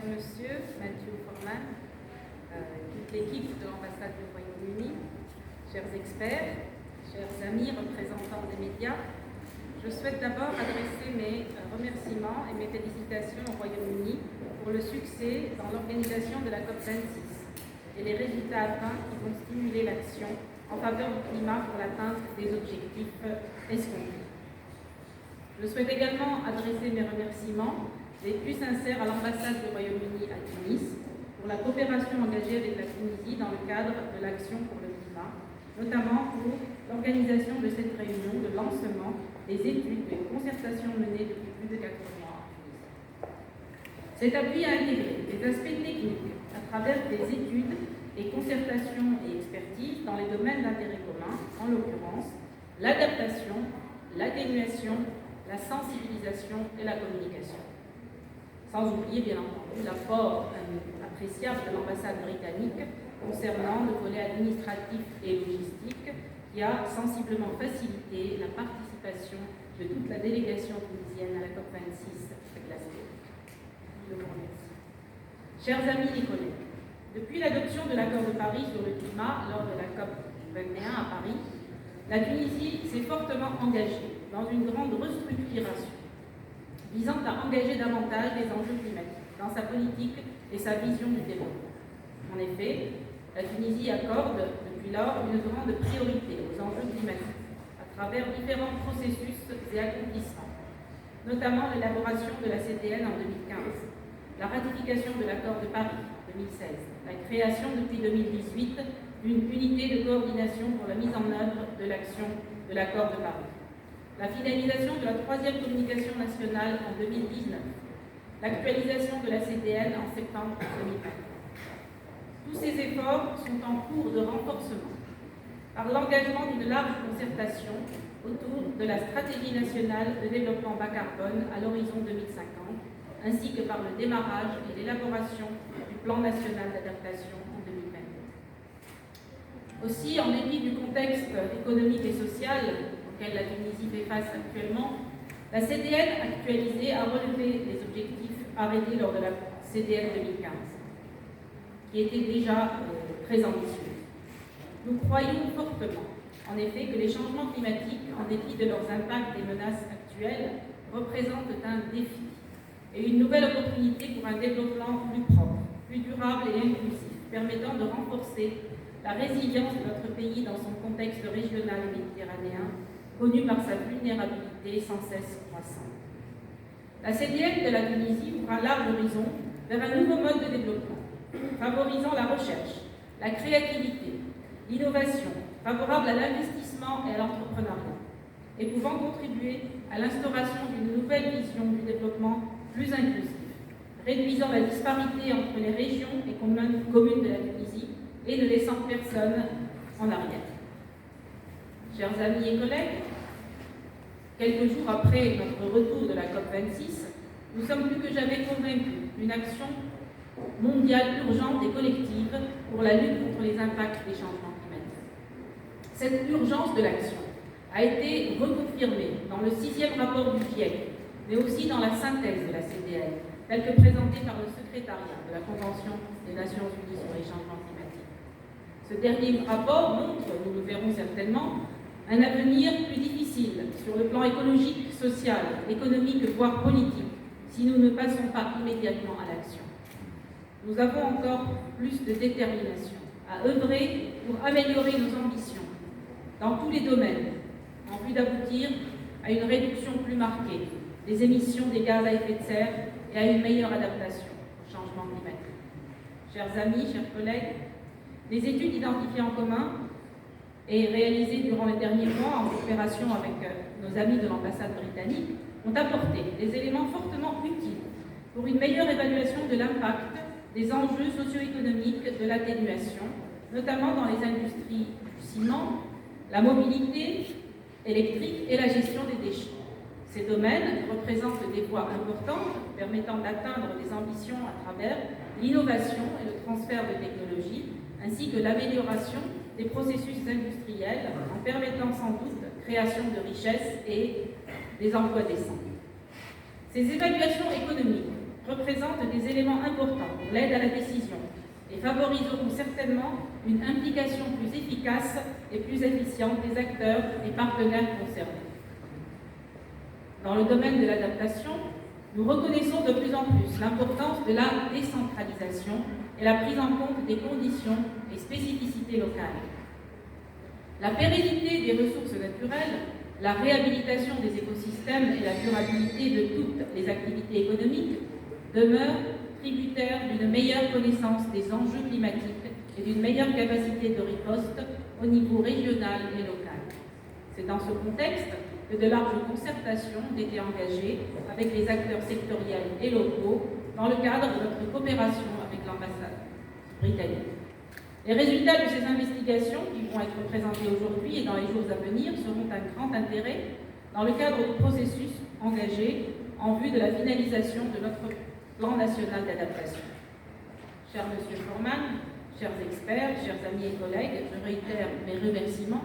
monsieur, Mathieu Forman, toute l'équipe de l'ambassade du Royaume-Uni, chers experts, chers amis représentants des médias, je souhaite d'abord adresser mes remerciements et mes félicitations au Royaume-Uni pour le succès dans l'organisation de la COP26 et les résultats atteints qui vont stimuler l'action en faveur du climat pour l'atteinte des objectifs escomptés. Je souhaite également adresser mes remerciements les plus sincères à l'ambassade du Royaume-Uni à Tunis pour la coopération engagée avec la Tunisie dans le cadre de l'action pour le climat, notamment pour l'organisation de cette réunion de lancement des études et concertations menées depuis plus de 4 mois en Tunisie. Cet appui a intégré des aspects techniques à travers des études et concertations et expertises dans les domaines d'intérêt commun, en l'occurrence l'adaptation, l'atténuation, la sensibilisation et la communication. Sans oublier, bien entendu, l'apport appréciable de l'ambassade britannique concernant le volet administratif et logistique qui a sensiblement facilité la participation de toute la délégation tunisienne à la COP26 à Glasgow. Je vous remercie. Chers amis et collègues, depuis l'adoption de l'accord de Paris sur le climat lors de la COP21 à Paris, la Tunisie s'est fortement engagée dans une grande restructuration visant à engager davantage les enjeux climatiques dans sa politique et sa vision du développement. En effet, la Tunisie accorde depuis lors une grande priorité aux enjeux climatiques à travers différents processus et accomplissements, notamment l'élaboration de la CDN en 2015, la ratification de l'accord de Paris en 2016, la création depuis 2018 d'une unité de coordination pour la mise en œuvre de l'action de l'accord de Paris, la finalisation de la 3e communication nationale en 2019, l'actualisation de la CDN en septembre 2020. Tous ces efforts sont en cours de renforcement par l'engagement d'une large concertation autour de la stratégie nationale de développement bas carbone à l'horizon 2050, ainsi que par le démarrage et l'élaboration du plan national d'adaptation en 2022. Aussi, en dépit du contexte économique et social auquel la Tunisie fait face actuellement, la CDN actualisée a relevé les objectifs arrêtés lors de la CDN 2015, qui étaient déjà très ambitieux. Nous croyons fortement, en effet, que les changements climatiques, en dépit de leurs impacts et menaces actuelles, représentent un défi et une nouvelle opportunité pour un développement plus propre, plus durable et inclusif, permettant de renforcer la résilience de notre pays dans son contexte régional et méditerranéen, connu par sa vulnérabilité sans cesse croissante. La CDN de la Tunisie ouvre un large horizon vers un nouveau mode de développement, favorisant la recherche, la créativité, l'innovation, favorable à l'investissement et à l'entrepreneuriat, et pouvant contribuer à l'instauration d'une nouvelle vision du développement plus inclusif, réduisant la disparité entre les régions et communes de la Tunisie et ne laissant personne en arrière. Chers amis et collègues, quelques jours après notre retour de la COP26, nous sommes plus que jamais convaincus d'une action mondiale urgente et collective pour la lutte contre les impacts des changements climatiques. Cette urgence de l'action a été reconfirmée dans le 6e rapport du GIEC, mais aussi dans la synthèse de la CDN, telle que présentée par le secrétariat de la Convention des Nations Unies sur les changements climatiques. Ce dernier rapport montre, nous le verrons certainement, un avenir plus difficile sur le plan écologique, social, économique, voire politique, si nous ne passons pas immédiatement à l'action. Nous avons encore plus de détermination à œuvrer pour améliorer nos ambitions dans tous les domaines, en vue d'aboutir à une réduction plus marquée des émissions des gaz à effet de serre et à une meilleure adaptation au changement climatique. Chers amis, chers collègues, les études identifiées en commun et réalisées durant les derniers mois en coopération avec nos amis de l'ambassade britannique ont apporté des éléments fortement utiles pour une meilleure évaluation de l'impact des enjeux socio-économiques de l'atténuation, notamment dans les industries du ciment, la mobilité électrique et la gestion des déchets. Ces domaines représentent des voies importantes permettant d'atteindre des ambitions à travers l'innovation et le transfert de technologies, ainsi que l'amélioration des processus industriels en permettant sans doute création de richesses et des emplois décents. Ces évaluations économiques représentent des éléments importants pour l'aide à la décision et favoriseront certainement une implication plus efficace et plus efficiente des acteurs et partenaires concernés. Dans le domaine de l'adaptation, nous reconnaissons de plus en plus l'importance de la décentralisation et la prise en compte des conditions et spécificités locales. La pérennité des ressources naturelles, la réhabilitation des écosystèmes et la durabilité de toutes les activités économiques demeurent tributaires d'une meilleure connaissance des enjeux climatiques et d'une meilleure capacité de riposte au niveau régional et local. C'est dans ce contexte que de larges concertations ont été engagées avec les acteurs sectoriels et locaux dans le cadre de notre coopération avec l'ambassade britannique. Les résultats de ces investigations, qui vont être présentés aujourd'hui et dans les jours à venir, seront d'un grand intérêt dans le cadre du processus engagé en vue de la finalisation de notre plan national d'adaptation. Cher Monsieur Forman, chers experts, chers amis et collègues, je réitère mes remerciements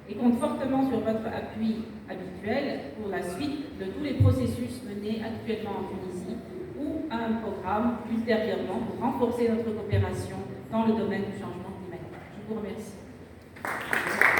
et compte fortement sur votre appui habituel pour la suite de tous les processus menés actuellement en Tunisie ou à un programme ultérieurement pour renforcer notre coopération dans le domaine du changement climatique. Je vous remercie.